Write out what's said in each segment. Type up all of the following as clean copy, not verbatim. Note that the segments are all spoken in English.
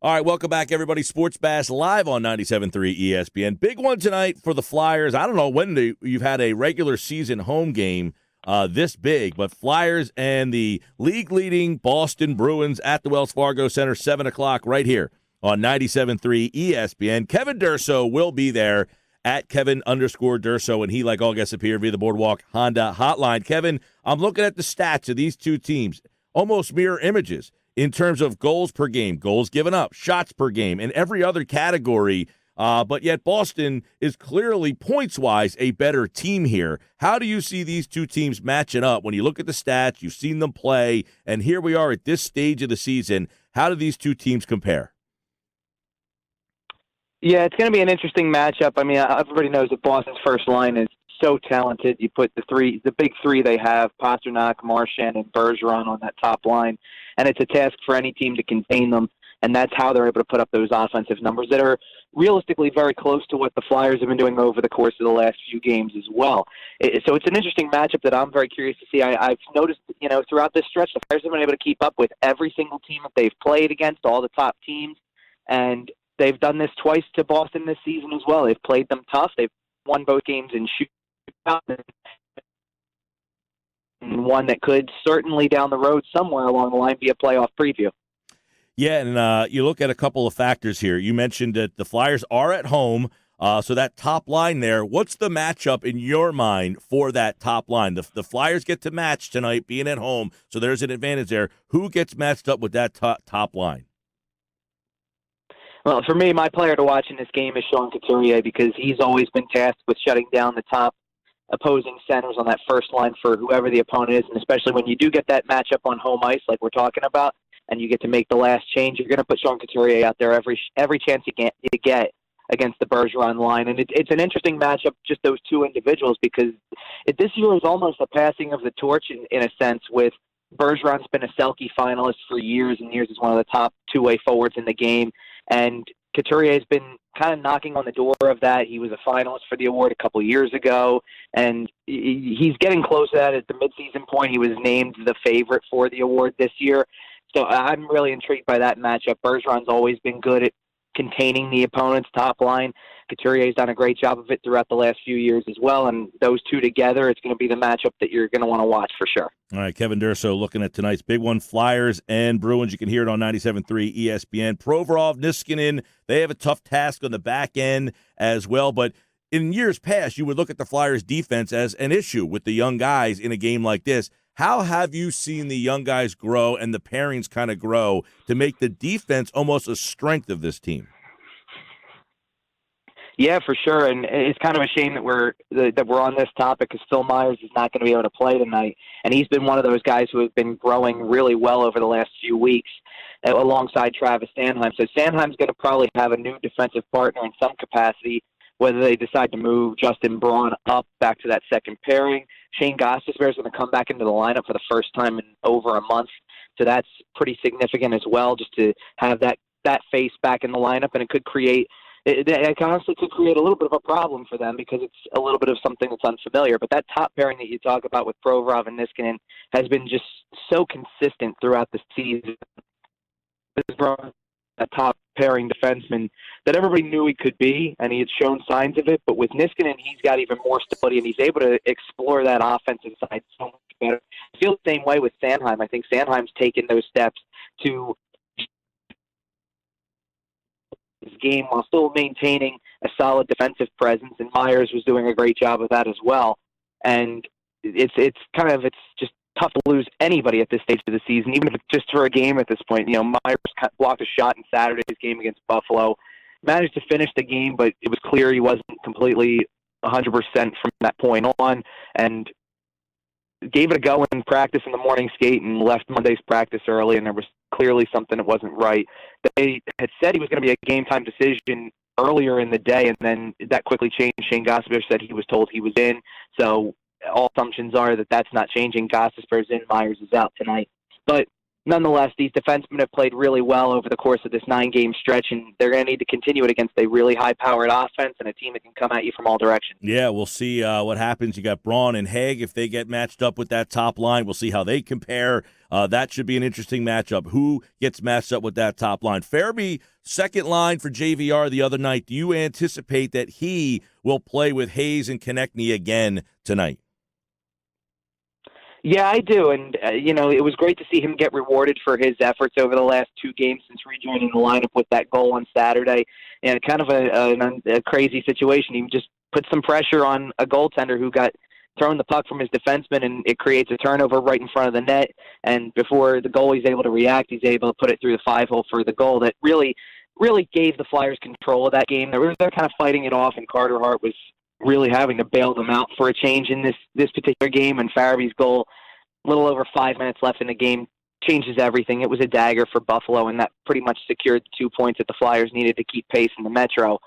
All right, welcome back, everybody. Sports Bash live on 97.3 ESPN. Big one tonight for the Flyers. I don't know when you've had a regular season home game this big, but Flyers and the league-leading Boston Bruins at the Wells Fargo Center, 7 o'clock right here on 97.3 ESPN. Kevin Durso will be there at Kevin_Durso, and he, like all guests, appear via the Boardwalk Honda hotline. Kevin, I'm looking at the stats of these two teams, almost mirror images in terms of goals per game, goals given up, shots per game, and every other category. But yet Boston is clearly points-wise a better team here. How do you see these two teams matching up? When you look at the stats, you've seen them play, and here we are at this stage of the season. How do these two teams compare? Yeah, it's going to be an interesting matchup. I mean, everybody knows that Boston's first line is so talented. You put the big three they have, Pasternak, Marchand, and Bergeron on that top line, and it's a task for any team to contain them, and that's how they're able to put up those offensive numbers that are realistically very close to what the Flyers have been doing over the course of the last few games as well. So it's an interesting matchup that I'm very curious to see. I've noticed, throughout this stretch, the Flyers have been able to keep up with every single team that they've played against, all the top teams, and they've done this twice to Boston this season as well. They've played them tough. They've won both games in shootout, and one that could certainly down the road somewhere along the line be a playoff preview. Yeah, and you look at a couple of factors here. You mentioned that the Flyers are at home, so that top line there, what's the matchup in your mind for that top line? The Flyers get to match tonight being at home, so there's an advantage there. Who gets matched up with that top line? Well, for me, my player to watch in this game is Sean Couturier because he's always been tasked with shutting down the top opposing centers on that first line for whoever the opponent is, and especially when you do get that matchup on home ice like we're talking about, and you get to make the last change, you're going to put Sean Couturier out there every chance you get against the Bergeron line. And it's an interesting matchup, just those two individuals, because this year is almost a passing of the torch in a sense, with Bergeron's been a Selke finalist for years and years as one of the top two-way forwards in the game, and Couturier has been kind of knocking on the door of that. He was a finalist for the award a couple of years ago, and he's getting close to that. At the midseason point, he was named the favorite for the award this year. So I'm really intrigued by that matchup. Bergeron's always been good at containing the opponent's top line. Couturier's done a great job of it throughout the last few years as well, and those two together, it's going to be the matchup that you're going to want to watch for sure. All right, Kevin Durso looking at tonight's big one, Flyers and Bruins. You can hear it on 97.3 ESPN. Provorov, Niskanen, they have a tough task on the back end as well, but in years past, you would look at the Flyers' defense as an issue with the young guys in a game like this. How have you seen the young guys grow and the pairings kind of grow to make the defense almost a strength of this team? Yeah, for sure, and it's kind of a shame that we're on this topic because Phil Myers is not going to be able to play tonight, and he's been one of those guys who have been growing really well over the last few weeks alongside Travis Sanheim. So Sanheim's going to probably have a new defensive partner in some capacity, whether they decide to move Justin Braun up back to that second pairing. Shane Gostisbehere is going to come back into the lineup for the first time in over a month, so that's pretty significant as well, just to have that face back in the lineup, and it honestly could create a little bit of a problem for them because it's a little bit of something that's unfamiliar. But that top pairing that you talk about with Provorov and Niskanen has been just so consistent throughout the season. A top pairing defenseman that everybody knew he could be, and he had shown signs of it. But with Niskanen, he's got even more stability, and he's able to explore that offensive side so much better. I feel the same way with Sanheim. I think Sanheim's taken those steps to his game while still maintaining a solid defensive presence, and Myers was doing a great job of that as well. And it's just tough to lose anybody at this stage of the season, even if it's just for a game at this point. Myers blocked a shot in Saturday's game against Buffalo, managed to finish the game, but it was clear he wasn't completely 100% from that point on, and gave it a go in practice in the morning skate and left Monday's practice early, and there was clearly something that wasn't right. They had said he was going to be a game-time decision earlier in the day, and then that quickly changed. Shane Gostisbehere said he was told he was in, so all assumptions are that that's not changing. Gostisbehere's in, Myers is out tonight. But nonetheless, these defensemen have played really well over the course of this 9-game stretch, and they're going to need to continue it against a really high-powered offense and a team that can come at you from all directions. Yeah, we'll see what happens. You got Braun and Haig. If they get matched up with that top line, we'll see how they compare. That should be an interesting matchup. Who gets matched up with that top line? Farabee, second line for JVR the other night. Do you anticipate that he will play with Hayes and Konechny again tonight? Yeah, I do, and it was great to see him get rewarded for his efforts over the last 2 games since rejoining the lineup with that goal on Saturday. And kind of a crazy situation. He just put some pressure on a goaltender who got thrown the puck from his defenseman, and it creates a turnover right in front of the net. And before the goalie's able to react, he's able to put it through the 5-hole for the goal that really gave the Flyers control of that game. They're kind of fighting it off, and Carter Hart was really having to bail them out for a change in this particular game. And Farabee's goal, a little over 5 minutes left in the game, changes everything. It was a dagger for Buffalo, and that pretty much secured the 2 points that the Flyers needed to keep pace in the Metro.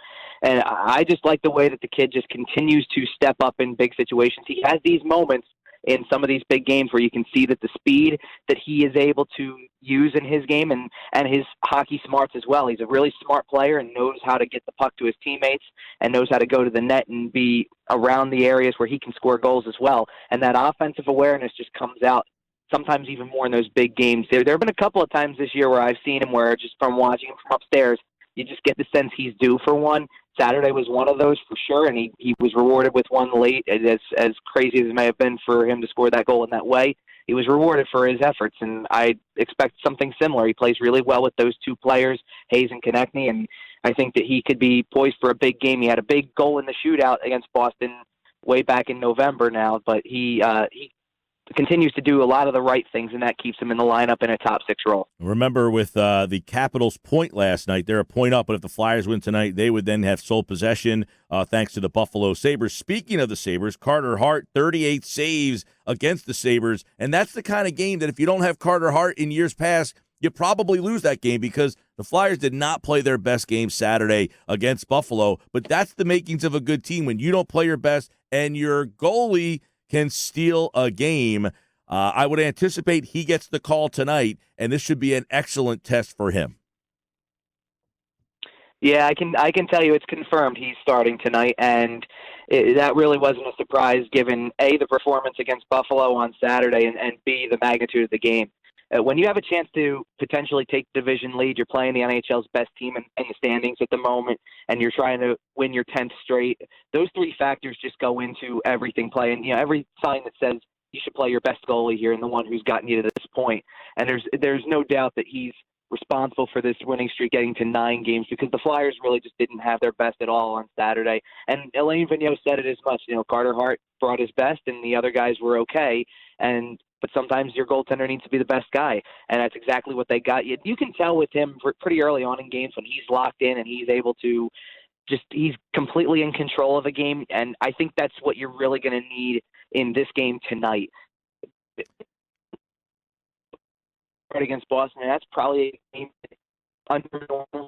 And I just like the way that the kid just continues to step up in big situations. He has these moments in some of these big games where you can see that the speed that he is able to use in his game and his hockey smarts as well. He's a really smart player and knows how to get the puck to his teammates and knows how to go to the net and be around the areas where he can score goals as well. And that offensive awareness just comes out sometimes even more in those big games. There have been a couple of times this year where I've seen him where just from watching him from upstairs, you just get the sense he's due for one. Saturday was one of those for sure, and he was rewarded with one late. As crazy as it may have been for him to score that goal in that way, he was rewarded for his efforts, and I expect something similar. He plays really well with those 2 players, Hayes and Konechny, and I think that he could be poised for a big game. He had a big goal in the shootout against Boston way back in November now, but he continues to do a lot of the right things, and that keeps him in the lineup in a top 6 role. Remember with the Capitals' point last night, they're a point up, but if the Flyers win tonight, they would then have sole possession thanks to the Buffalo Sabres. Speaking of the Sabres, Carter Hart, 38 saves against the Sabres, and that's the kind of game that if you don't have Carter Hart in years past, you probably lose that game because the Flyers did not play their best game Saturday against Buffalo, but that's the makings of a good team when you don't play your best and your goalie can steal a game. I would anticipate he gets the call tonight, and this should be an excellent test for him. Yeah, I can tell you it's confirmed he's starting tonight, and that really wasn't a surprise given, A, the performance against Buffalo on Saturday, and B, the magnitude of the game. When you have a chance to potentially take the division lead, you're playing the NHL's best team in the standings at the moment, and you're trying to win your 10th straight. Those 3 factors just go into everything playing. Every sign that says you should play your best goalie here and the one who's gotten you to this point. And there's no doubt that he's responsible for this winning streak getting to 9 games because the Flyers really just didn't have their best at all on Saturday. And Elaine Vigneault said it as much. Carter Hart brought his best, and the other guys were okay. But sometimes your goaltender needs to be the best guy, and that's exactly what they got. You can tell with him pretty early on in games when he's locked in and he's able to he's completely in control of the game, and I think that's what you're really going to need in this game tonight. Against Boston, and that's probably a game under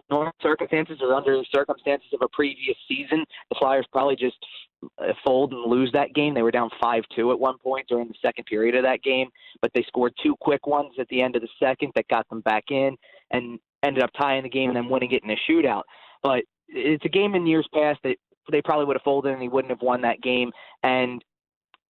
normal circumstances or under the circumstances of a previous season, the Flyers probably just fold and lose that game. They were down 5-2 at one point during the second period of that game, but they scored 2 quick ones at the end of the second that got them back in and ended up tying the game and then winning it in a shootout. But it's a game in years past that they probably would have folded and he wouldn't have won that game. And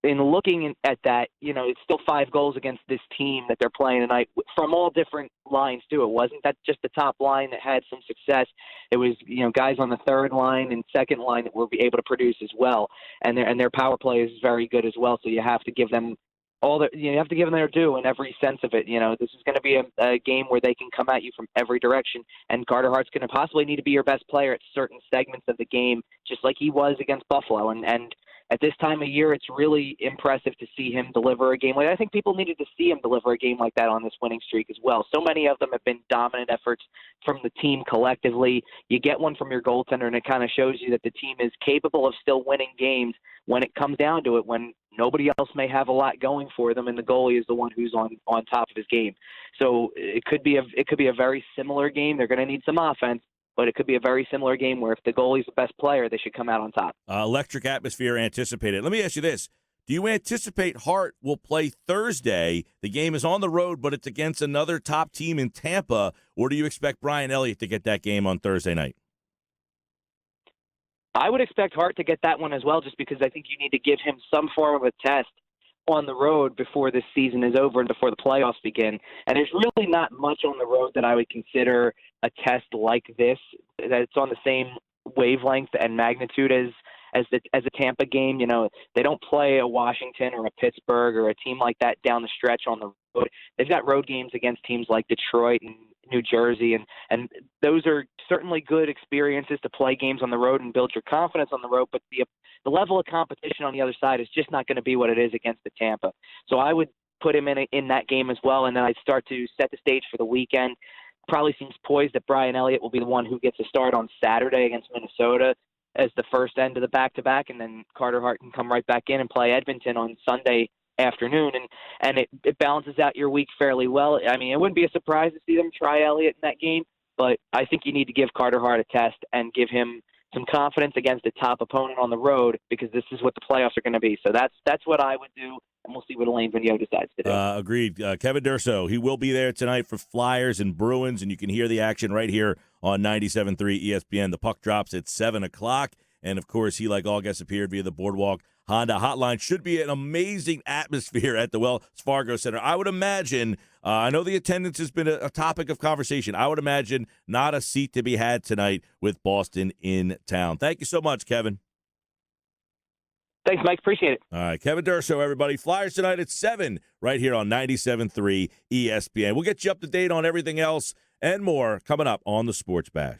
in looking at that, it's still 5 goals against this team that they're playing tonight from all different lines too. It wasn't that just the top line that had some success. It was, guys on the third line and second line that were able to produce as well. And their power play is very good as well. So you have to give them you have to give them their due in every sense of it. This is going to be a game where they can come at you from every direction, and Carter Hart's going to possibly need to be your best player at certain segments of the game, just like he was against Buffalo. And at this time of year, it's really impressive to see him deliver a game. I think people needed to see him deliver a game like that on this winning streak as well. So many of them have been dominant efforts from the team collectively. You get one from your goaltender, and it kind of shows you that the team is capable of still winning games when it comes down to it, when nobody else may have a lot going for them, and the goalie is the one who's on top of his game. So it could be a very similar game. They're going to need some offense, but it could be a very similar game where if the goalie's the best player, they should come out on top. Electric atmosphere anticipated. Let me ask you this. Do you anticipate Hart will play Thursday? The game is on the road, but it's against another top team in Tampa. Or do you expect Brian Elliott to get that game on Thursday night? I would expect Hart to get that one as well, just because I think you need to give him some form of a test on the road before this season is over and before the playoffs begin. And there's really not much on the road that I would consider a test like this, that's on the same wavelength and magnitude as a Tampa game. You know, they don't play a Washington or a Pittsburgh or a team like that down the stretch on the road. They've got road games against teams like Detroit and New Jersey, and those are certainly good experiences to play games on the road and build your confidence on the road, but the level of competition on the other side is just not going to be what it is against the Tampa. So I would put him in that game as well, and then I'd start to set the stage for the weekend. Probably seems poised that Brian Elliott will be the one who gets a start on Saturday against Minnesota as the first end of the back-to-back, and then Carter Hart can come right back in and play Edmonton on Sunday afternoon, and it balances out your week fairly well. I mean, it wouldn't be a surprise to see them try Elliott in that game, but I think you need to give Carter Hart a test and give him some confidence against a top opponent on the road, because this is what the playoffs are going to be. So that's what I would do, and we'll see what Elaine Vigneault decides to do. Agreed. Kevin Durso, he will be there tonight for Flyers and Bruins, and you can hear the action right here on 97.3 ESPN. The puck drops at 7 o'clock, and, of course, he, like all guests, appeared via the Boardwalk Honda hotline. Should be an amazing atmosphere at the Wells Fargo Center. I would imagine, I know the attendance has been a topic of conversation. I would imagine not a seat to be had tonight with Boston in town. Thank you so much, Kevin. Thanks, Mike. Appreciate it. All right, Kevin Durso, everybody. Flyers tonight at 7 right here on 97.3 ESPN. We'll get you up to date on everything else and more coming up on the Sports Bash.